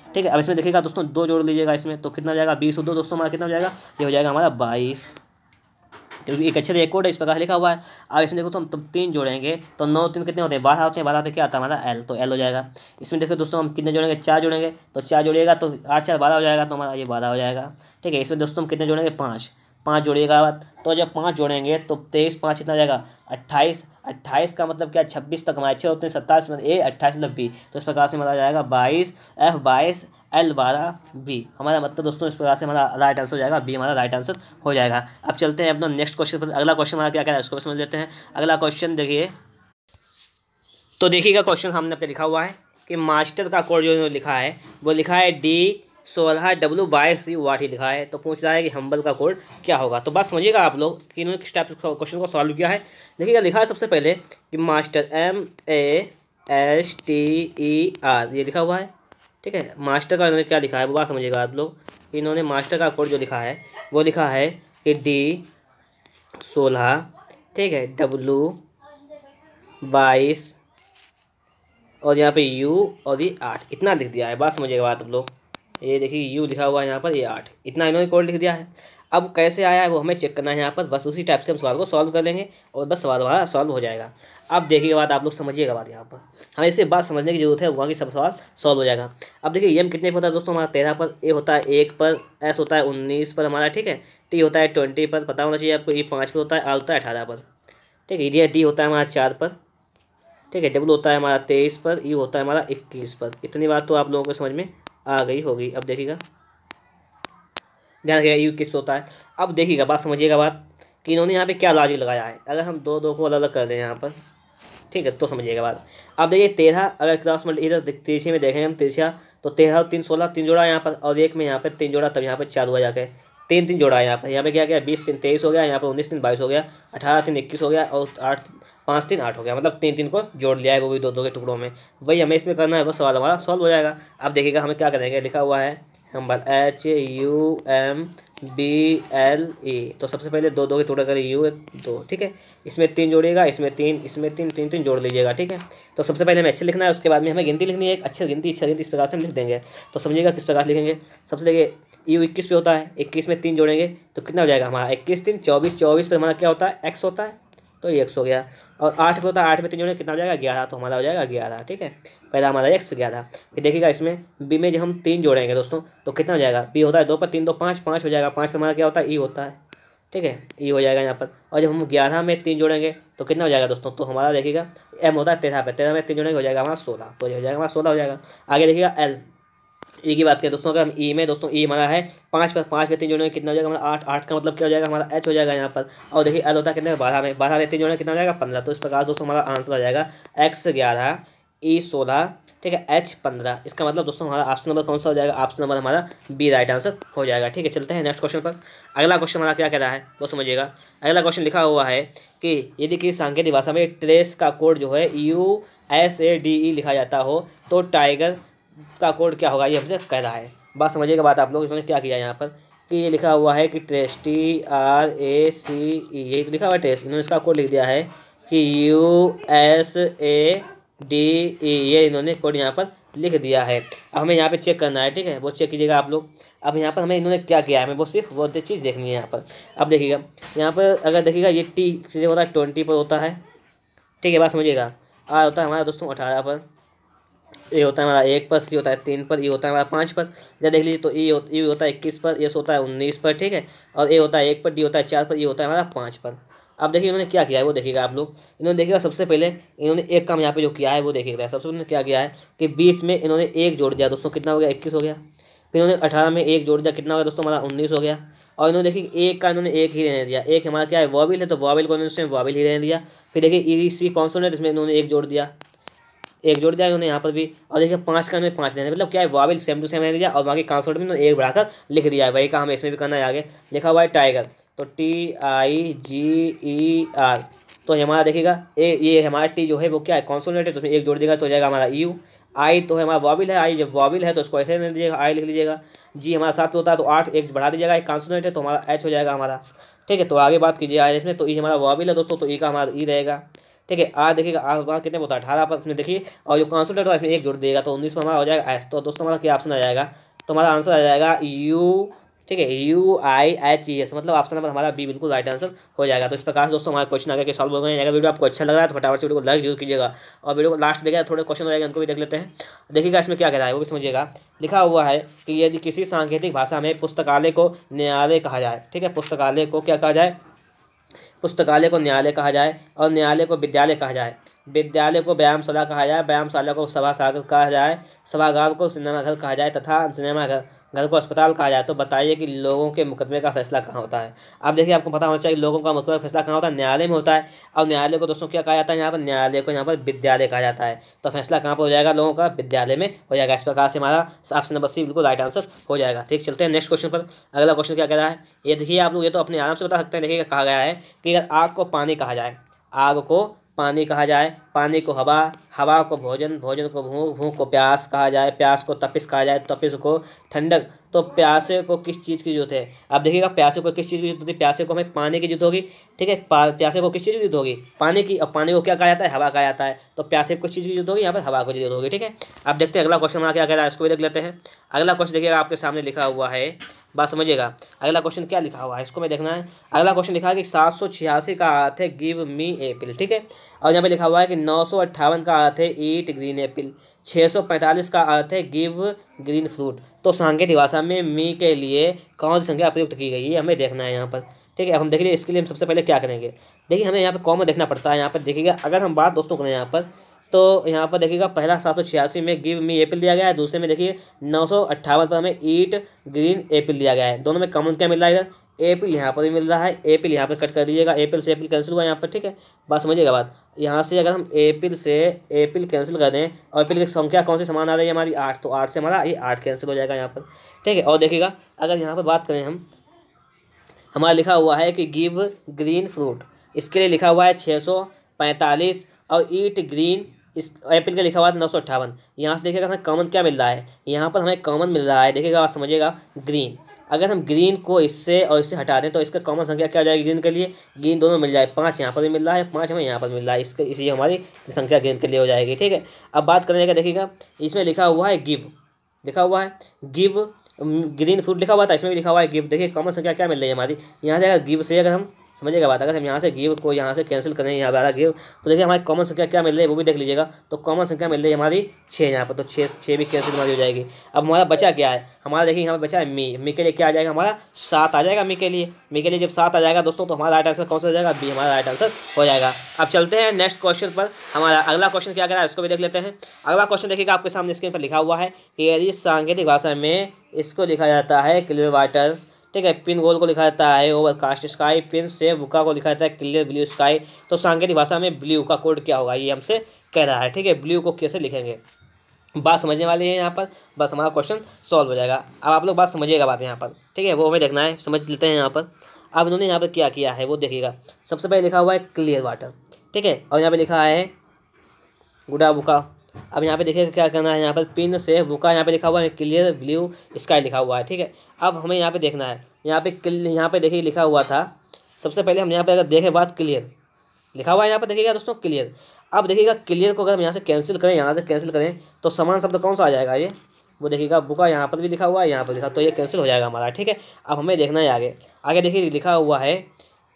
Speaker 1: ठीक है, अब इसमें देखिएगा दोस्तों 2 जोड़ लीजिएगा इसमें, तो कितना हो जाएगा, 20 और 2 दोस्तों हमारा कितना हो जाएगा, ये हो जाएगा हमारा 22, क्योंकि एक अच्छे एक कोड है इस प्रकार लिखा हुआ है। अब इसमें देखो तो हम 3 जोड़ेंगे तो 9 3 कितने होते हैं, 12 होते हैं। 12 पे क्या आता है हमारा एल, तो एल हो जाएगा। इसमें देखो दोस्तों हम कितने जोड़ेंगे, 4 जोड़ेंगे, तो 4 जोड़िएगा तो 8 4 12 हो जाएगा, तो हमारा ये 12 हो जाएगा। ठीक है, इसमें दोस्तों हम कितने जोड़ेंगे, 5 जोड़िएगा। तो जब 5 जोड़ेंगे तो 23 5 कितना हो जाएगा, 28। 28 का मतलब क्या, 26 तक हमारे अच्छे होते हैं, 27 मतलब ए, 28 मतलब बी। तो इस प्रकार से हमारा जाएगा 22 F 22 L 12 बी। हमारा मतलब दोस्तों इस प्रकार से हमारा राइट आंसर हो जाएगा, बी हमारा राइट आंसर हो जाएगा। अब चलते हैं अपना नेक्स्ट क्वेश्चन पर। अगला क्वेश्चन हमारा क्या क्या है उसको समझ लेते हैं। अगला क्वेश्चन देखिए, तो देखिएगा क्वेश्चन हमने पे लिखा हुआ है कि मास्टर का कोड जो लिखा है वो लिखा है D16W22 वाट ही लिखा है। तो पूछ रहा है कि हम्बल का कोड क्या होगा। तो बात समझिएगा आप लोग कि इन्होंने किस टाइप से क्वेश्चन को सॉल्व किया है। देखिएगा लिखा है सबसे पहले कि मास्टर MASTER ये लिखा हुआ है। ठीक है, मास्टर का इन्होंने क्या लिखा है वो बात समझिएगा आप लोग। इन्होंने मास्टर का कोड जो लिखा है वो लिखा है कि D16, ठीक है, W22 और यहाँ पे U और ये 8, इतना लिख दिया है। बात समझिएगा बात आप लोग। ये देखिए U लिखा हुआ है यहाँ पर, ये 8, इतना इन्होंने कोड लिख दिया है। अब कैसे आया है वो हमें चेक करना है यहाँ पर। बस उसी टाइप से हम सवाल को सॉल्व कर लेंगे और बस सवाल हमारा सॉल्व हो जाएगा। अब देखिए बात आप लोग समझिएगा बात, यहाँ पर हमें इसे बात समझने की जरूरत है, वहाँ की सब सवाल सॉल्व हो जाएगा। अब देखिए M कितने पर होता है दोस्तों, हमारा 13 पर, A होता है 1 पर, S होता है 19 पर हमारा, ठीक है, T होता है 20 पर, पता होना चाहिए आपको, E 5 पर होता है, R होता है 18 पर, ठीक है, D होता है हमारा 4 पर, ठीक है, W होता है हमारा 23 पर, U होता है हमारा 21 पर। इतनी बात तो आप लोगों को समझ में आ गई होगी। अब देखिएगा ध्यान रखिएगा U किस पे होता है। अब देखिएगा बात समझिएगा बात कि इन्होंने यहाँ पे क्या लॉजिक लगाया है। अगर हम दो को अलग अलग कर दें यहाँ पर, ठीक है, तो समझिएगा बात। अब देखिए 13, अगर क्लास में इधर तिरछे में देखें हम तिरछा, तो 13 और 3 16, 3 जोड़ा यहाँ पर, और एक में यहाँ पे 3 जोड़ा, तब यहाँ पे 4 हुआ जाके 3 जोड़ा है यहाँ पे क्या गया, 20 3 23 हो गया, यहाँ पे 19 3 22 हो गया, 18 3 21 हो गया, और 5 3 8 हो गया। मतलब 3 को जोड़ लिया है, वो भी 2 के टुकड़ों में। वही हमें इसमें करना है, बस सवाल हमारा सॉल्व हो जाएगा। अब देखिएगा हमें क्या करेंगे, लिखा हुआ है नंबर HUMBLE। तो सबसे पहले 2 के टुकड़े करें, U 2, ठीक है, इसमें 3 जोड़िएगा, इसमें 3, इसमें 3, 3 3 जोड़ लीजिएगा, ठीक है। तो सबसे पहले हमें अक्षर लिखना है, उसके बाद में हमें गिनती लिखनी है, एक अक्षर गिनती इस प्रकार से हम लिख देंगे। तो समझिएगा किस प्रकार लिखेंगे। सबसे देखिए U 21 पे होता है, 21 में 3 जोड़ेंगे तो कितना हो जाएगा हमारा, 21 3 24, 24 पे हमारा क्या होता है, X होता है, तो ये X हो गया। और 8 पे होता है, 8 में 3 जोड़ेंगे कितना हो जाएगा, 11, तो हमारा हो जाएगा 11, ठीक है, पहला हमारा X 11। फिर देखिएगा इसमें B में जब हम 3 जोड़ेंगे दोस्तों तो कितना हो जाएगा, B होता है 2 पर 3 2 5, 5 हो जाएगा, 5 पे हमारा क्या होता है, E होता है, ठीक है, E हो जाएगा यहाँ पर। और जब हम 11 में 3 जोड़ेंगे तो कितना हो जाएगा दोस्तों, तो हमारा देखिएगा M होता है 13 पे, 13 में 3 जोड़ेंगे हो जाएगा हमारा 16, तो ये हो जाएगा हमारा 16 हो जाएगा। आगे देखिएगा L, E की बात करें दोस्तों, अगर हम E में दोस्तों E हमारा है 5 पर, 5 में 3 जोड़ेंगे कितना हो जाएगा हमारा 8, 8 का मतलब क्या हो जाएगा हमारा H हो जाएगा यहाँ पर। और देखिए L होता है कितने 12 में, 12 में 3 जोड़ेंगे कितना हो जाएगा 15। तो इस प्रकार दोस्तों हमारा आंसर आ जाएगा X 11 E16, ठीक है, H15। इसका मतलब दोस्तों हमारा ऑप्शन नंबर कौन सा हो जाएगा? ऑप्शन नंबर हमारा बी राइट आंसर हो जाएगा। ठीक है, चलते हैं नेक्स्ट क्वेश्चन पर। अगला क्वेश्चन हमारा क्या कह रहा है वो समझिएगा। अगला क्वेश्चन लिखा हुआ है कि यदि किसी सांकेतिक भाषा में ट्रेस का कोड जो है USADE लिखा जाता हो तो टाइगर का कोड क्या होगा, ये हमसे कह रहा है। बात समझिएगा बात आप लोग। इसमें क्या किया यहाँ पर कि ये लिखा हुआ है कि ट्रेस TRACE, यही तो लिखा हुआ है ट्रेस, इन्होंने इसका कोड लिख दिया है कि USADE, ये इन्होंने कोड यहाँ पर लिख दिया है। अब हमें यहाँ पे चेक करना है, ठीक है, वो चेक कीजिएगा आप लोग। अब यहाँ पर हमें इन्होंने क्या किया है, हमें वो सिर्फ वो चीज़ देखनी है यहाँ पर। अब देखिएगा यहाँ पर, अगर देखिएगा ये T से होता है 20 पर होता है, ठीक है, बात समझिएगा। R होता है हमारा दोस्तों 18 पर, ए होता है हमारा 1 पर, सी होता है 3 पर, ई होता है हमारा 5 पर। जब देख लीजिए तो ई होता है 21 पर, एस होता है 19 पर, ठीक है, और ए होता है 1 पर, डी होता है 4 पर, ई होता है हमारा 5 पर। अब देखिए इन्होंने क्या किया है वो देखिएगा आप लोग। इन्होंने देखिएगा सबसे पहले इन्होंने एक काम यहाँ पे जो किया है वो देखिएगा। सबसे पहले क्या किया है कि 20 में इन्होंने 1 जोड़ दिया दोस्तों, कितना हो गया? 21 हो गया। फिर इन्होंने 18 में 1 जोड़ दिया, कितना हो गया दोस्तों? हमारा 19 हो गया। और इन्होंने देखिए एक का इन्होंने एक ही रहने दिया, एक हमारा क्या है? वॉबिल है, तो वॉबिल को इन्होंने वॉबिल ही रहने दिया। फिर देखिए ई सी कॉन्सोनेंट, इसमें इन्होंने एक जोड़ दिया, एक जोड़ दिया इन्होंने यहाँ पर भी। और देखिए 5 का इन्होंने 5 देना, मतलब क्या है? वॉबिल सेम टू सेम रहने दिया और बाकी कॉन्सोनेंट में इन्होंने एक बढ़ाकर लिख दिया है। वही का हमें इसमें भी करना है। आगे लिखा हुआ है टाइगर, तो TIGER। तो हमारा देखिएगा ये हमारा टी जो है वो क्या है? कॉन्सोनेंट है, तो उसमें एक जोड़ देगा तो हो जाएगा हमारा यू। आई तो हमारा वॉबिल है, आई जब वॉबिल है तो उसको ऐसे नहीं दीजिएगा, आई लिख लीजिएगा। जी हमारा 7 होता है तो 8 एक बढ़ा दीजिएगा, एक कॉन्सोनेंट है तो हमारा एच हो जाएगा हमारा। ठीक है, तो आगे बात कीजिए आई इसमें, तो ई हमारा वॉबिल है दोस्तों, तो ई का हमारा ई रहेगा। ठीक है, आर देखिएगा, आर वहाँ कितने होता है? 18 पर, इसमें देखिए, और जो कॉन्सोनेंट है इसमें एक जोड़ देगा तो 19 में हमारा हो जाएगा एस। तो दोस्तों हमारा क्या ऑप्शन आ जाएगा? तो हमारा आंसर आ जाएगा यू। ठीक है, UIHES, मतलब ऑप्शन नंबर हमारा बी बिल्कुल राइट आंसर हो जाएगा। तो इस प्रकार से दोस्तों हमारे क्वेश्चन आगे के सॉल्व हो गए हैं। अगर वीडियो आपको अच्छा लग रहा है तो फटाफट से वीडियो को लाइक जरूर कीजिएगा और वीडियो को लास्ट देखिएगा, थोड़े क्वेश्चन रहेंगे उनको भी देख लेते हैं। देखिएगा इसमें क्या कह रहा है वो भी समझिएगा। लिखा हुआ है कि यदि किसी सांकेतिक भाषा में पुस्तकालय को न्यायालय कहा जाए, ठीक है, पुस्तकालय को क्या कहा जाए? पुस्तकालय को न्यायालय कहा जाए, और न्यायालय को विद्यालय कहा जाए, विद्यालय को व्यायामशाला कहा जाए, व्यायामशाला को सभा सागर कहा जाए, सभागार को सिनेमाघर कहा जाए तथा सिनेमाघर घर को अस्पताल कहा जाए, तो बताइए कि लोगों के मुकदमे का फैसला कहाँ होता है? अब देखिए आपको पता होना चाहिए लोगों का मुकदमे का फैसला कहाँ होता है? न्यायालय में होता है। और न्यायालय को दोस्तों क्या कहा जाता है? यहाँ पर न्यायालय को यहाँ पर विद्यालय कहा जाता है। तो फैसला कहाँ पर हो जाएगा? लोगों का विद्यालय में हो जाएगा। इस प्रकार से हमारा ऑप्शन नंबर सी बिल्कुल राइट आंसर हो जाएगा। ठीक, चलते हैं नेक्स्ट क्वेश्चन पर। अगला क्वेश्चन क्या कह रहा है ये देखिए आप लोग, ये तो अपने आराम से बता सकते हैं। देखिए कहा गया है कि अगर आग को पानी कहा जाए, आग को पानी कहा जाए, पानी को हवा, हवा को भोजन, भोजन को भूख, भूख को प्यास कहा जाए, प्यास को तपिश कहा जाए, तपिश को ठंडक, तो प्यासे को किस चीज़ की जरूरत है? अब देखिएगा प्यासे को किस चीज़ की जरूरत होती है? प्यासे को हमें पानी की जरूरत होगी। ठीक है, प्यासे को किस चीज़ की जरूरत होगी? पानी की। और पानी को क्या कहा जाता है? हवा कहा जाता है। तो प्यासे को किस चीज़ की जरूरत होगी? यहाँ पर हवा को जरूरत होगी। ठीक है, अब देखते हैं अगला क्वेश्चन हमारा क्या कह रहा है, इसको भी देख लेते हैं। अगला क्वेश्चन देखिएगा आपके सामने लिखा हुआ है, बात समझिएगा। अगला क्वेश्चन क्या लिखा हुआ है इसको मैं देखना है। अगला क्वेश्चन लिखा है कि 786 का अर्थ है गिव मी एप्पल, ठीक है, और यहाँ पे लिखा हुआ है कि 958 का अर्थ है ईट ग्रीन एप्पल, 645 का अर्थ है गिव ग्रीन फ्रूट। तो सांकेतिक भाषा में मी के लिए कौन सी संख्या प्रयुक्त की गई है हमें देखना है यहाँ पर। ठीक है, अब हम देख लीजिए इसके लिए हम सबसे पहले क्या करेंगे। देखिए हमें यहाँ पर कॉमन देखना पड़ता है। यहाँ पर देखिएगा अगर हम बात दोस्तों करें यहाँ पर, तो यहाँ पर देखिएगा पहला 786 में गिव मी एप्पल दिया गया है, दूसरे में देखिए 958 पर हमें ईट ग्रीन एप्पल दिया गया है। दोनों में कॉमन क्या मिल रहा है? इधर एप्पल यहाँ पर भी मिल रहा है, एप्पल यहाँ पर कट कर दीजिएगा, एप्पल से एप्पल कैंसिल हुआ यहाँ पर। ठीक है, बात समझिएगा बात। यहाँ से अगर हम एप्पल से एप्पल कैंसिल कर दें और एप्पल की संख्या कौन सी समान आ रही है हमारी? 8, तो 8 से हमारा ये 8 कैंसिल हो जाएगा यहाँ पर। ठीक है, और देखिएगा अगर यहाँ पर बात करें हम, हमारा लिखा हुआ है कि गिव ग्रीन फ्रूट, इसके लिए लिखा हुआ है 645, और ईट ग्रीन इस एप्पल का लिखा हुआ है 958। यहाँ से देखिएगा हमें कॉमन क्या मिल रहा है? यहाँ पर हमें कॉमन मिल रहा है, देखिएगा आप समझिएगा, ग्रीन। अगर हम ग्रीन को इससे और इससे हटा दें तो इसका कॉमन संख्या क्या हो जाएगी ग्रीन के लिए? ग्रीन दोनों मिल जाए, 5 यहाँ पर भी मिल रहा है, 5 हमें यहाँ पर मिल रहा है, इसके इसलिए हमारी संख्या ग्रीन के लिए हो जाएगी। ठीक है, अब बात करेंगे, देखिएगा इसमें लिखा हुआ है गिव, लिखा हुआ है गिव ग्रीन फ्रूट लिखा हुआ था, इसमें भी लिखा हुआ है गिव। देखिए कॉमन संख्या क्या मिल रही है हमारी? यहाँ से अगर गिव से अगर हम समझिएगा बात, अगर हम यहाँ से गिव को यहाँ से कैंसिल करें, यहाँ वाला गिव, तो देखिए हमारी कॉमन संख्या क्या मिल रही है वो भी देख लीजिएगा। तो कॉमन संख्या मिल रही है हमारी 6 यहाँ पर, तो 6 भी कैंसिल हमारी हो जाएगी। अब हमारा बचा क्या है? हमारा देखिए यहाँ पर बचा है मी, मी के लिए क्या आ जाएगा हमारा? 7 आ जाएगा मी के लिए। मी के लिए जब 7 आ जाएगा दोस्तों तो हमारा राइट आंसर कौन सा हो जाएगा? बी हमारा राइट आंसर हो जाएगा। अब चलते हैं नेक्स्ट क्वेश्चन पर। हमारा अगला क्वेश्चन क्या कह रहा है उसको भी देख लेते हैं। अगला क्वेश्चन देखिएगा आपके सामने स्क्रीन पर लिखा हुआ है कि यदि सांकेतिक भाषा में इसको लिखा जाता है क्लियर वाटर, ठीक है, पिन गोल को लिखा जाता है ओवरकास्ट स्काई, पिन से बुका को लिखा जाता है क्लियर ब्लू स्काई, तो सांकेतिक भाषा में ब्लू का कोड क्या होगा ये हमसे कह रहा है। ठीक है, ब्लू को कैसे लिखेंगे, बात समझने वाली है यहाँ पर, बस हमारा क्वेश्चन सॉल्व हो जाएगा। अब आप लोग बात समझिएगा बात यहाँ पर, ठीक है, वो हमें देखना है, समझ लेते हैं यहाँ पर। अब इन्होंने यहाँ पर क्या किया है वो देखिएगा। सबसे पहले लिखा हुआ है क्लियर वाटर, ठीक है, और यहाँ पे लिखा है गुडा बुका। अब यहाँ पे देखिएगा क्या करना है, यहाँ पर पिन से बुका यहाँ पे लिखा हुआ है, क्लियर ब्लू स्काई लिखा हुआ है। ठीक है, अब हमें यहाँ पे देखना है, यहाँ पे देखिए लिखा हुआ था, सबसे पहले हम यहाँ पे अगर देखें बात क्लियर लिखा हुआ है यहाँ पर देखिएगा दोस्तों क्लियर। अब देखिएगा क्लियर को अगर हम यहाँ से कैंसिल करें, यहाँ से कैंसिल करें तो समान शब्द कौन सा आ जाएगा, ये वो देखिएगा बुका यहाँ पर भी लिखा हुआ है, यहाँ पर लिखा, तो ये कैंसिल हो जाएगा हमारा। ठीक है, अब हमें देखना है आगे, आगे देखिए लिखा हुआ है,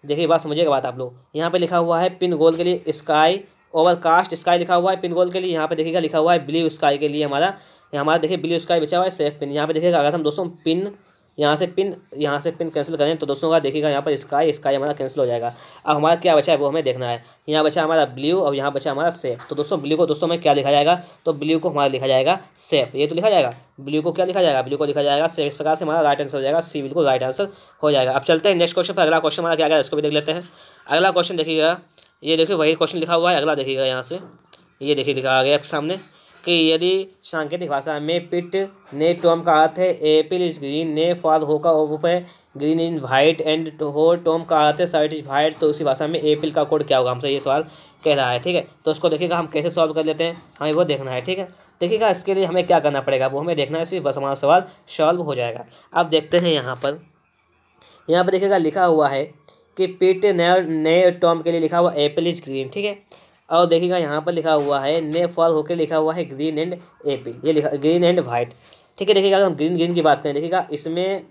Speaker 1: देखिए बात समझिएगा बात आप लोग, यहाँ पे लिखा हुआ है पिन गोल के लिए स्काई, ओवरकास्ट स्काई लिखा हुआ है पिन गोल के लिए, यहाँ पे देखिएगा लिखा हुआ है ब्लू स्काई के लिए हमारा देखिए ब्लू स्काई बचा हुआ है सेफ पिन। यहाँ पे देखिएगा अगर हम दोस्तों पिन यहाँ से पिन कैंसिल करें तो दोस्तों का देखिएगा यहाँ पर स्काई हमारा कैंसिल हो जाएगा। अब हमारा क्या बचा है वो हमें देखना है, यहाँ बचा हमारा ब्लू और यहाँ बचा हमारा सेफ। तो दोस्तों ब्लू को दोस्तों में क्या लिखा जाएगा, तो ब्लू को हमारा लिखा जाएगा सेफ, ये तो लिखा जाएगा, ब्लू को क्या लिखा जाएगा, ब्लू को लिखा जाएगा सेफ। इस प्रकार से हमारा राइट आंसर हो जाएगा सी, बिल्कुल राइट आंसर हो जाएगा। अब चलते हैं नेक्स्ट क्वेश्चन पर, अगला क्वेश्चन हमारा क्या क्या है इसको भी देख लेते हैं। अगला क्वेश्चन देखिएगा, ये देखिए वही क्वेश्चन लिखा हुआ है, अगला देखिएगा यहाँ से, ये देखिए लिखा आ गया आपके सामने कि यदि सांकेतिक भाषा में पिट ने टॉम का अर्थ है एप्पल इज ग्रीन, ने फॉर हो का ओप है ग्रीन इज वाइट एंड हो टॉम का अर्थ है शर्ट इज वाइट, तो उसी भाषा में एप्पल का कोड क्या होगा, हमसे ये सवाल कह रहा है। ठीक है, तो उसको देखिएगा हम कैसे सॉल्व कर लेते हैं, हमें वो देखना है। ठीक है, देखिएगा इसके लिए हमें क्या करना पड़ेगा वो हमें देखना है, सिर्फ बस हमारा सवाल सॉल्व हो जाएगा। अब देखते हैं यहाँ पर देखिएगा लिखा हुआ है कि पिट ने टॉम के लिए लिखा हुआ एप्पल इज ग्रीन। ठीक है, और देखिएगा यहाँ पर लिखा हुआ है ने फॉर होकर लिखा हुआ है ग्रीन एंड एप्पल, ये लिखा ग्रीन एंड वाइट। ठीक है, देखिएगा अगर हम ग्रीन की बात करें, देखिएगा इसमें,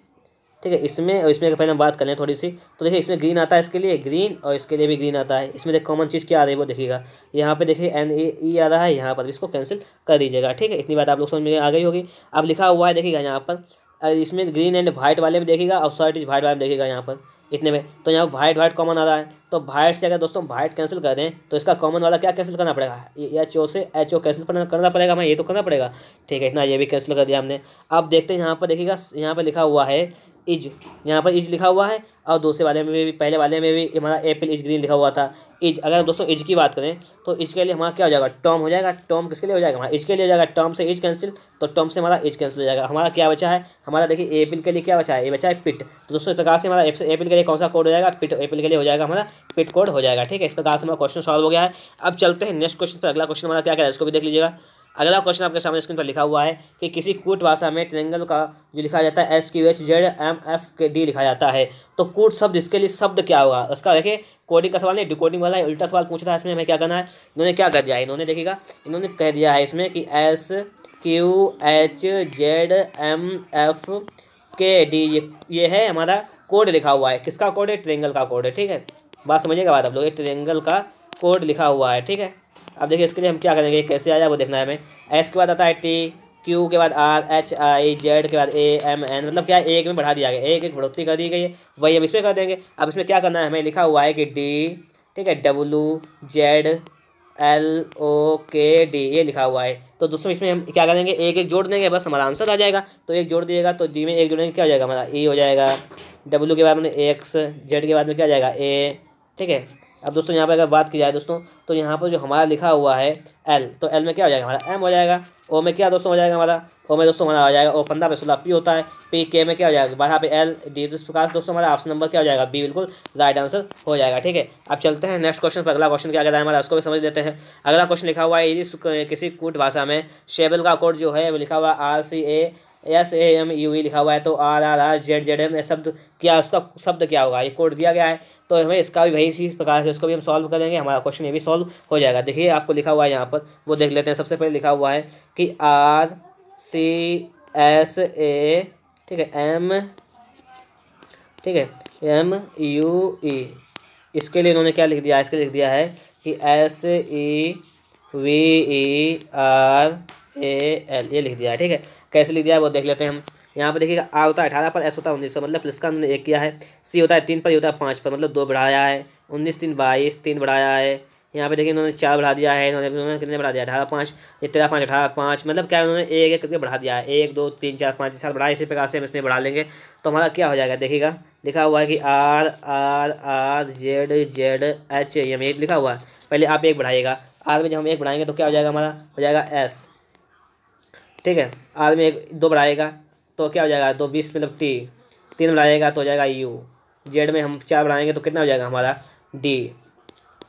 Speaker 1: ठीक है, इसमें और इसमें पहले हम बात कर लें थोड़ी सी, तो देखिए इसमें ग्रीन आता है, इसके लिए ग्रीन और इसके लिए भी ग्रीन आता है। इसमें देख कॉमन चीज़ क्या आ रही है वो देखिएगा, यहाँ पे देखिए NAE आ रहा है, यहाँ पर इसको कैंसिल कर दीजिएगा। ठीक है, इतनी बात आप लोग समझ में आ गई होगी। अब लिखा हुआ है देखिएगा यहाँ पर, इसमें ग्रीन एंड वाइट वाले में देखिएगा और शर्ट इज वाइट वाले में देखिएगा यहाँ पर इतने में, तो यहाँ वाइट कॉमन आ रहा है, तो वाइट से अगर दोस्तों वाइट कैंसिल कर दें तो इसका कॉमन वाला क्या कैंसिल करना पड़ेगा, HO से HO कैंसिल करना पड़ेगा, हमें ये तो करना पड़ेगा। ठीक है, इतना ये भी कैंसिल कर दिया हमने। अब देखते हैं यहाँ पर देखिएगा, यहाँ पर लिखा हुआ है इज, यहाँ पर इज लिखा हुआ है और दूसरे वाले में भी, पहले वाले में भी हमारा एप्पल इज ग्रीन लिखा हुआ था। इज, अगर दोस्तों इज की बात करें तो इज के लिए हमारा क्या हो जाएगा, टॉम हो जाएगा। टॉम किसके लिए हो जाएगा, हमारा इज के लिए हो जाएगा, टॉम से इज कैंसिल, तो टॉम से हमारा इज कैंसिल हो जाएगा। हमारा क्या बचा है, हमारा देखिए एप्पल के लिए क्या बचा है, ये बचा है पिट। तो दोस्तों इस प्रकार से हमारा एप्पल के लिए कौन सा कोड हो जाएगा, पिट, एप्पल के लिए हो जाएगा हमारा पिट कोड हो जाएगा। ठीक है, इस प्रकार से हमारा क्वेश्चन सॉल्व हो गया है। अब चलते हैं नेक्स्ट क्वेश्चन पर, अगला क्वेश्चन हमारा क्या क्या है इसको भी देख लीजिएगा। अगला क्वेश्चन आपके सामने स्क्रीन पर लिखा हुआ है कि किसी कूट भाषा में ट्रायंगल का जो लिखा जाता है SQHZMFD लिखा जाता है, तो कूट शब्द इसके लिए शब्द क्या होगा, उसका देखिए कोडिंग का सवाल नहीं, डिकोडिंग वाला है, उल्टा सवाल पूछ रहा है। इसमें हमें क्या करना है, इन्होंने क्या कर दिया है, इन्होंने देखिएगा इन्होंने कह दिया है इसमें कि SQHZMFKD ये है हमारा कोड लिखा हुआ है, किसका कोड है, ट्रायंगल का कोड है। ठीक है, बात समझिएगा बात आप लोग, ये ट्रायंगल का कोड लिखा हुआ है। ठीक है, अब देखिए इसके लिए हम क्या करेंगे, कैसे आया वो देखना है हमें। S के बाद आता है T, Q के बाद R, H I, Z के बाद A M N, मतलब क्या एक में बढ़ा दिया गया, एक बढ़ोतरी कर दी गई है, वही हम इसमें कर देंगे। अब इसमें क्या करना है, हमें लिखा हुआ है कि D, ठीक है, WZLOKD ये लिखा हुआ है। तो दोस्तों इसमें हम क्या करेंगे, एक एक जोड़ देंगे, बस हमारा आंसर आ जाएगा। तो एक जोड़ दिएगा तो D में एक जोड़ेंगे क्या हो जाएगा हमारा E हो जाएगा, W के बाद में X, Z के बाद में क्या जाएगा A। ठीक है, अब दोस्तों यहाँ पे अगर बात की जाए दोस्तों, तो यहाँ पर जो हमारा लिखा हुआ है L, तो L में क्या हो जाएगा हमारा M हो जाएगा। O में क्या दोस्तों हो जाएगा हमारा, O में दोस्तों हमारा हो जाएगा O 15 पे 16 P होता है, P K में क्या हो जाएगा 12 पे L D। तो इस प्रकार से दोस्तों हमारा ऑप्शन नंबर क्या हो जाएगा B, बिल्कुल राइट आंसर हो जाएगा। ठीक है, अब चलते हैं नेक्स्ट क्वेश्चन पर। अगला क्वेश्चन क्या कहता है हमारा, उसको भी समझ लेते हैं। अगला क्वेश्चन लिखा हुआ है यदि किसी कूट भाषा में शेबल का कोड जो है वो लिखा हुआ RCASAMUE लिखा हुआ है, तो RRRZZM शब्द क्या, उसका शब्द क्या होगा, ये कोड दिया गया है। तो हमें इसका भी वही इसी प्रकार से इसको भी हम सॉल्व करेंगे, हमारा क्वेश्चन ये भी सॉल्व हो जाएगा। देखिए आपको लिखा हुआ है यहाँ पर, वो देख लेते हैं। सबसे पहले लिखा हुआ है कि RCSA, ठीक है, MUE, इसके लिए इन्होंने क्या लिख दिया, इसके लिख दिया है कि SEVERAL ये लिख दिया है। ठीक है, कैसे लिख दिया है वो देख लेते हैं हम। यहाँ पर देखिएगा R होता है 18 पर, S होता है 19 पर, मतलब प्लस का हमने 1 किया है। C होता है 3 पर, ये होता है 5 पर, मतलब 2 बढ़ाया है। 19 3 22, 3 बढ़ाया है, यहाँ पे देखिए इन्होंने 4 बढ़ा दिया है, इन्होंने कितने बढ़ा दिया 18 5, ये 13 5 18 5, मतलब क्या है उन्होंने एक एक करके बढ़ा दिया है, 1 2 3 4 5 7 बढ़ा। इसी प्रकार से हम इसमें बढ़ा लेंगे तो हमारा क्या हो जाएगा, देखिएगा लिखा हुआ है कि R R R Z Z H M, एक लिखा हुआ है। पहले आप एक बढ़ाइएगा, आर में जब हम एक बढ़ाएंगे तो क्या हो जाएगा, हमारा हो जाएगा एस, ठीक है। आर में एक 2 बढ़ाएगा तो क्या हो जाएगा, 2 20 मतलब टी, 3 बढ़ाएगा तो हो जाएगा यू, जेड में हम 4 बढ़ाएंगे तो कितना हो जाएगा हमारा डी,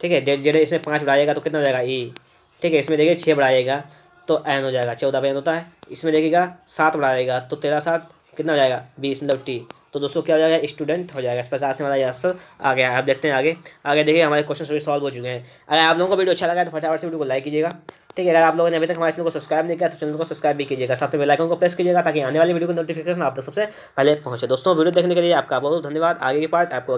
Speaker 1: ठीक है। जेड जेड इसमें 5 बढ़ाएगा तो कितना हो जाएगा ई, ठीक है। इसमें देखिए 6 बढ़ाएगा तो एन हो जाएगा, 14 पे एन होता है। इसमें देखिएगा 7 बढ़ाएगा तो 13 7 कितना हो जाएगा 20 मतलब टी। तो दोस्तों क्या हो जाएगा, स्टूडेंट हो जाएगा। इस प्रकार से हमारा ये आंसर आ गया है। आप देखते हैं आगे। आगे देखिए हमारे क्वेश्चन सभी सॉल्व हो चुके हैं। अगर आप लोगों को वीडियो अच्छा लगा है तो फटाफट से वीडियो को लाइक कीजिएगा, ठीक है। अगर आप लोगों ने अभी तक हमारे चैनल को सब्सक्राइब नहीं किया तो चैनल को सब्सक्राइब भी कीजिएगा, साथ में बेल आइकन को प्रेस कीजिएगा ताकि आने वाली वीडियो की नोटिफिकेशन आप तक सबसे पहले पहुंचे। दोस्तों वीडियो देखने के लिए आपका बहुत धन्यवाद। आगे की पार्ट आपको